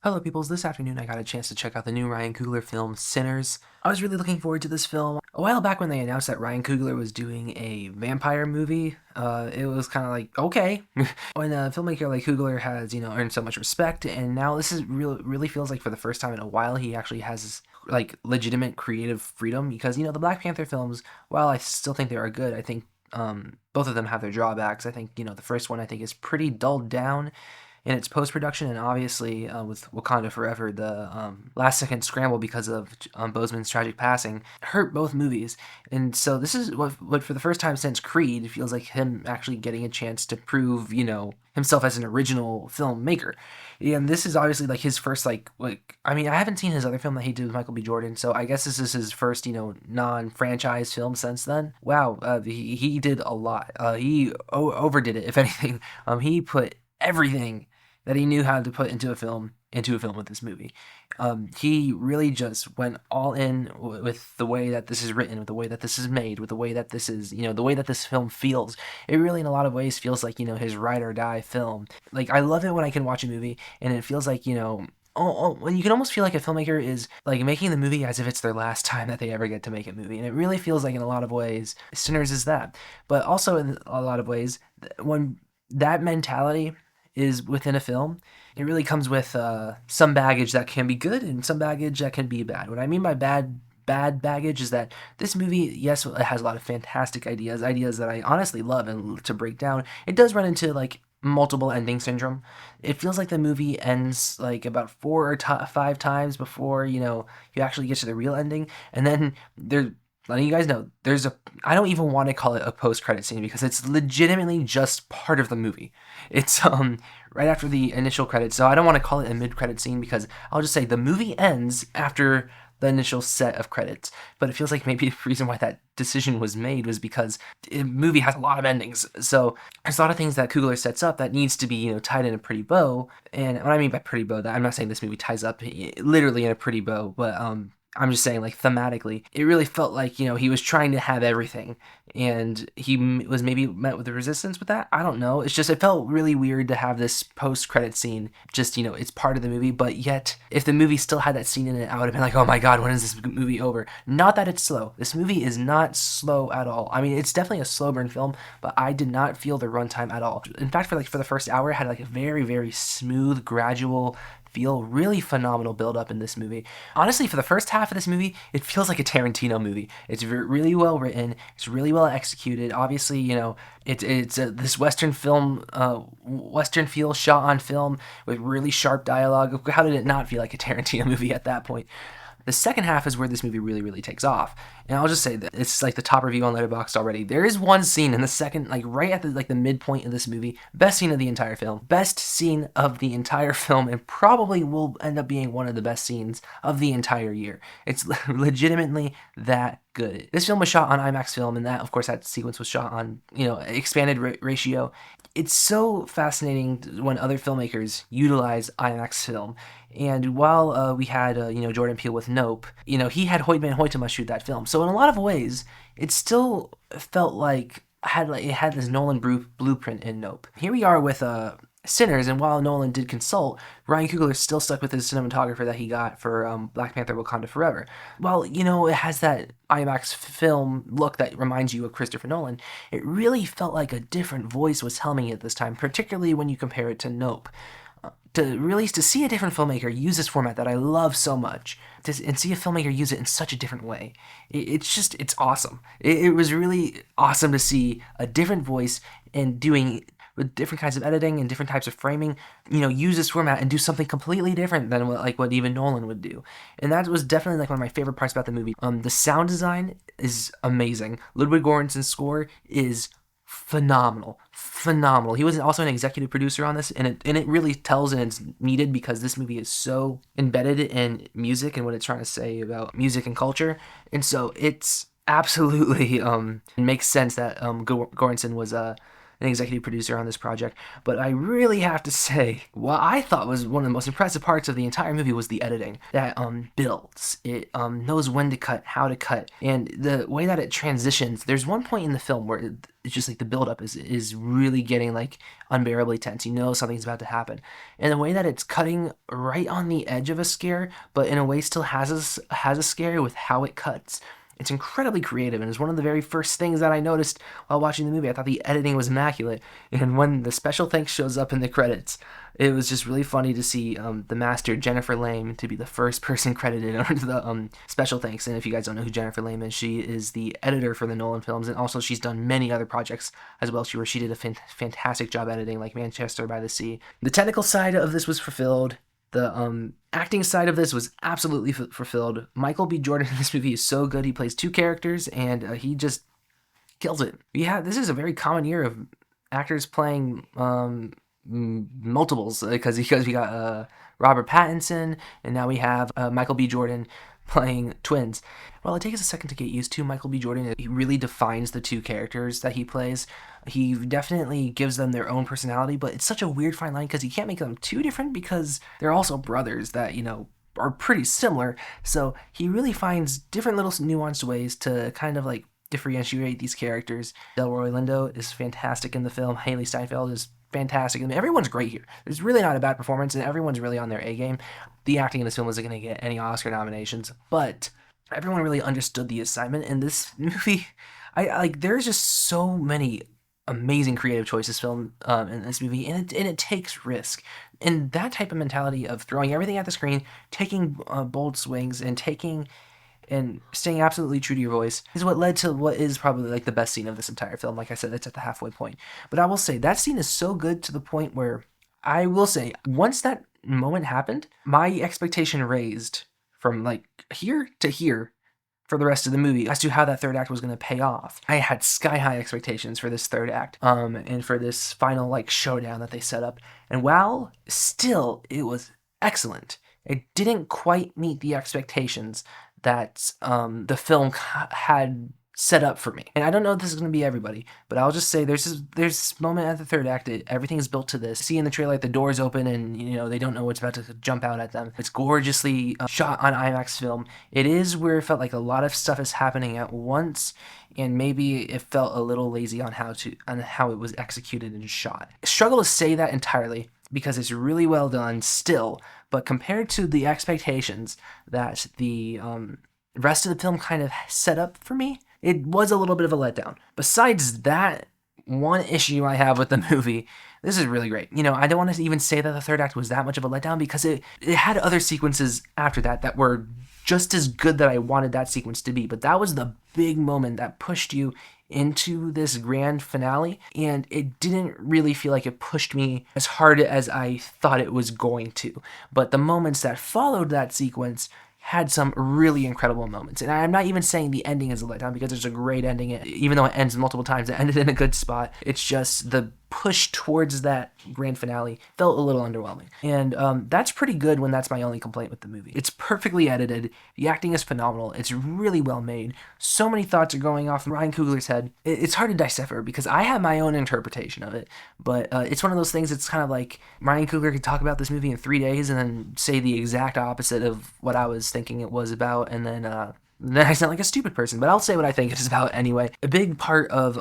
Hello, peoples. This afternoon I got a chance to check out the new Ryan Coogler film, Sinners. I was really looking forward to this film. A while back when they announced that Ryan Coogler was doing a vampire movie, it was kind of like, okay. When a filmmaker like Coogler has, earned so much respect, and now this is really feels like for the first time in a while he actually has like legitimate creative freedom because, the Black Panther films, while I still think they are good, I think both of them have their drawbacks. I think, the first one I think is pretty dulled down in its post production, and obviously with Wakanda Forever, the last second scramble because of Boseman's tragic passing hurt both movies. And so this is what for the first time since Creed, it feels like him actually getting a chance to prove, himself as an original filmmaker. And this is obviously like his first I mean, I haven't seen his other film that he did with Michael B. Jordan, so I guess this is his first, non-franchise film since then. Wow, he did a lot. He overdid it, if anything. He put everything that he knew how to put into a film with this movie. He really just went all in with the way that this is written, with the way that this is made, with the way that this is, the way that this film feels. It really, in a lot of ways, feels like, his ride or die film. Like, I love it when I can watch a movie and it feels like, when you can almost feel like a filmmaker is like making the movie as if it's their last time that they ever get to make a movie. And it really feels like in a lot of ways, Sinners is that. But also in a lot of ways, when that mentality is within a film, it really comes with some baggage that can be good and some baggage that can be bad. What I mean by bad baggage is that this movie, yes, it has a lot of fantastic ideas that I honestly love and to break down. It does run into like multiple ending syndrome. It feels like the movie ends like about four or five times before you actually get to the real ending, and then there. Letting you guys know, I don't even want to call it a post-credit scene because it's legitimately just part of the movie. It's right after the initial credits, so I don't want to call it a mid-credit scene because I'll just say the movie ends after the initial set of credits. But it feels like maybe the reason why that decision was made was because the movie has a lot of endings. So there's a lot of things that Coogler sets up that needs to be, tied in a pretty bow. And what I mean by pretty bow, that I'm not saying this movie ties up literally in a pretty bow, but I'm just saying, like, thematically, it really felt like, he was trying to have everything, and he was maybe met with a resistance with that. I don't know. It's just, it felt really weird to have this post-credit scene, just, it's part of the movie, but yet, if the movie still had that scene in it, I would have been like, oh my god, when is this movie over? Not that it's slow. This movie is not slow at all. I mean, it's definitely a slow burn film, but I did not feel the runtime at all. In fact, for the first hour, it had, like, a very, very smooth, gradual feel, really phenomenal build up in this movie. Honestly, for the first half of this movie, it feels like a Tarantino movie. It's really well written. It's really well executed. Obviously, it's this Western film, Western feel, shot on film with really sharp dialogue. How did it not feel like a Tarantino movie at that point? The second half is where this movie really takes off. And I'll just say that it's like the top review on Letterboxd already. There is one scene in the second, like right at the midpoint of this movie, best scene of the entire film, best scene of the entire film, and probably will end up being one of the best scenes of the entire year. It's legitimately that good. This film was shot on IMAX film, and that, of course, that sequence was shot on, expanded ratio. It's so fascinating when other filmmakers utilize IMAX film. And while we had, Jordan Peele with Nope, he had Hoyt Van Hoytema shoot that film. So in a lot of ways, it still felt like it had this Nolan blueprint in Nope. Here we are with Sinners, and while Nolan did consult, Ryan Coogler still stuck with his cinematographer that he got for Black Panther: Wakanda Forever. While, it has that IMAX film look that reminds you of Christopher Nolan, it really felt like a different voice was helming it this time, particularly when you compare it to Nope. To see a different filmmaker use this format that I love so much, and see a filmmaker use it in such a different way, it's awesome. It was really awesome to see a different voice and doing with different kinds of editing and different types of framing, use this format and do something completely different than what even Nolan would do. And that was definitely like one of my favorite parts about the movie. The sound design is amazing. Ludwig Göransson's score is phenomenal. He was also an executive producer on this, and it really tells, and it's needed because this movie is so embedded in music and what it's trying to say about music and culture, and so it's absolutely it makes sense that Göransson was an executive producer on this project. But I really have to say, what I thought was one of the most impressive parts of the entire movie was the editing. That builds. It knows when to cut, how to cut, and the way that it transitions. There's one point in the film where it's just like the buildup is really getting like unbearably tense. You know something's about to happen, and the way that it's cutting right on the edge of a scare, but in a way still has a scare with how it cuts. It's incredibly creative, and it's one of the very first things that I noticed while watching the movie. I thought the editing was immaculate, and when the special thanks shows up in the credits, it was just really funny to see the master, Jennifer Lame, to be the first person credited under the special thanks. And if you guys don't know who Jennifer Lame is, she is the editor for the Nolan films, and also she's done many other projects as well. She did a fantastic job editing, like Manchester by the Sea. The technical side of this was fulfilled. The acting side of this was absolutely fulfilled. Michael B. Jordan in this movie is so good. He plays two characters, and he just kills it. Yeah, this is a very common year of actors playing multiples, because we got Robert Pattinson, and now we have Michael B. Jordan playing twins. Well, it takes a second to get used to Michael B. Jordan. He really defines the two characters that he plays. He definitely gives them their own personality, but it's such a weird fine line because you can't make them too different because they're also brothers that, are pretty similar. So he really finds different little nuanced ways to kind of like differentiate these characters. Delroy Lindo is fantastic in the film. Haley Steinfeld is fantastic. I mean, everyone's great here. There's really not a bad performance, and everyone's really on their A game. The acting in this film isn't going to get any Oscar nominations, but everyone really understood the assignment. In this movie, there's just so many amazing creative choices filmed in this movie, and it takes risk. And that type of mentality of throwing everything at the screen, taking bold swings, and staying absolutely true to your voice is what led to what is probably like the best scene of this entire film. Like I said, it's at the halfway point. But I will say that scene is so good to the point where I will say once that moment happened, my expectation raised from like here to here for the rest of the movie as to how that third act was going to pay off. I had sky high expectations for this third act, and for this final like showdown that they set up. And while still it was excellent, it didn't quite meet the expectations that the film had set up for me. And I don't know if this is going to be everybody, but I'll just say there's this moment at the third act that everything is built to this. See in the trailer, like the doors open and they don't know what's about to jump out at them. It's gorgeously shot on IMAX film. It is where it felt like a lot of stuff is happening at once, and maybe it felt a little lazy on how it was executed and shot. I struggle to say that entirely because it's really well done still, but compared to the expectations that the rest of the film kind of set up for me, it was a little bit of a letdown. Besides that one issue I have with the movie, this is really great. I don't want to even say that the third act was that much of a letdown because it had other sequences after that were just as good that I wanted that sequence to be. But that was the big moment that pushed you into this grand finale, and it didn't really feel like it pushed me as hard as I thought it was going to. But the moments that followed that sequence had some really incredible moments. And I'm not even saying the ending is a letdown because there's a great ending. Even though it ends multiple times, it ended in a good spot. It's just the push towards that grand finale felt a little underwhelming. And that's pretty good when that's my only complaint with the movie. It's perfectly edited. The acting is phenomenal. It's really well made. So many thoughts are going off in Ryan Coogler's head. It's hard to decipher because I have my own interpretation of it. But it's one of those things, it's kind of like Ryan Coogler could talk about this movie in 3 days and then say the exact opposite of what I was thinking it was about. And then I sound like a stupid person, but I'll say what I think it's about anyway. A big part of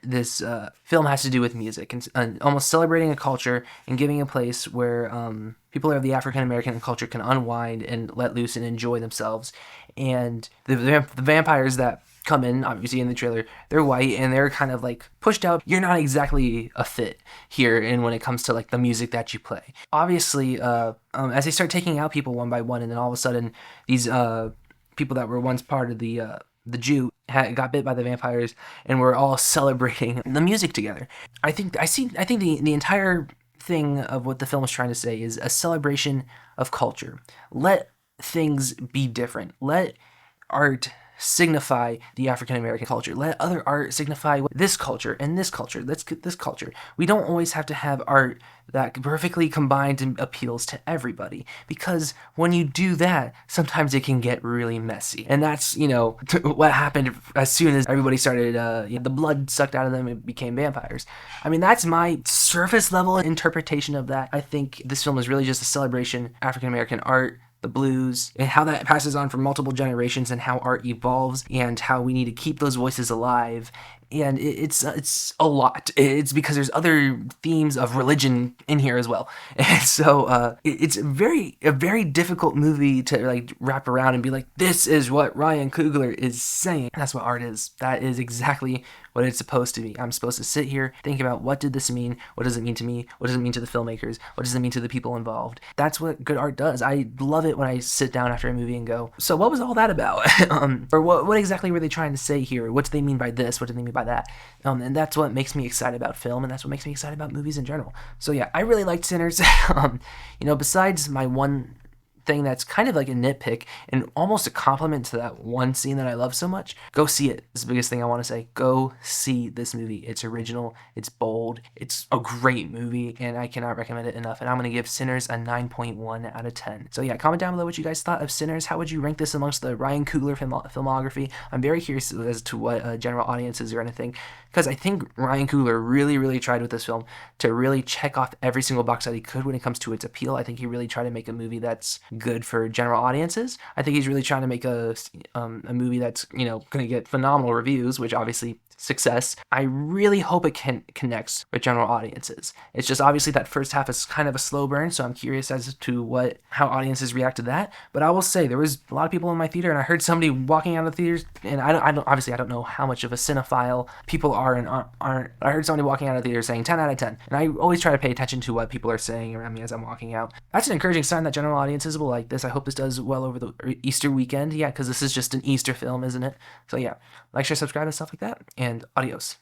this film has to do with music and almost celebrating a culture and giving a place where people of the African American culture can unwind and let loose and enjoy themselves. And the vampires that come in, obviously in the trailer, they're white and they're kind of like pushed out. You're not exactly a fit here when it comes to like the music that you play. Obviously, as they start taking out people one by one, and then all of a sudden these people that were once part of the Jew got bit by the vampires, and we're all celebrating the music together. I think the entire thing of what the film is trying to say is a celebration of culture. Let things be different. Let art signify the African American culture. Let other art signify this culture and this culture. Let's get this culture. We don't always have to have art that perfectly combined and appeals to everybody, because when you do that, sometimes it can get really messy. And that's, what happened as soon as everybody started, the blood sucked out of them and became vampires. I mean, that's my surface level interpretation of that. I think this film is really just a celebration of African American art, the blues, and how that passes on for multiple generations, and how art evolves, and how we need to keep those voices alive. And it's a lot. It's because there's other themes of religion in here as well, and so it's a very difficult movie to like wrap around and be like, this is what Ryan Coogler is saying. That's what art is. That is exactly what it's supposed to be. I'm supposed to sit here, think about, what did this mean? What does it mean to me? What does it mean to the filmmakers? What does it mean to the people involved? That's what good art does. I love it when I sit down after a movie and go, so what was all that about? Or what exactly were they trying to say here? What do they mean by this? What do they mean by that? And that's what makes me excited about film, and that's what makes me excited about movies in general. So yeah, I really liked Sinners. Besides my one thing that's kind of like a nitpick and almost a compliment to that one scene that I love so much, go see it. It's the biggest thing I want to say. Go see this movie. It's original, it's bold, it's a great movie, and I cannot recommend it enough. And I'm going to give Sinners a 9.1 out of 10. So yeah, comment down below what you guys thought of Sinners. How would you rank this amongst the Ryan Coogler filmography? I'm very curious as to what general audiences are going to think, because I think Ryan Coogler really tried with this film to really check off every single box that he could when it comes to its appeal. I think he really tried to make a movie that's good for general audiences. I think he's really trying to make a movie that's going to get phenomenal reviews, which obviously success. I really hope it connects with general audiences. It's just obviously that first half is kind of a slow burn, so I'm curious as to how audiences react to that. But I will say there was a lot of people in my theater, and I heard somebody walking out of the theaters, and I don't know how much of a cinephile people are and aren't. I heard somebody walking out of the theater saying 10 out of 10, and I always try to pay attention to what people are saying around me as I'm walking out. That's an encouraging sign that general audiences will like this. I hope this does well over the Easter weekend, because this is just an Easter film, isn't it? So yeah, like, share, subscribe, and stuff like that, and adios.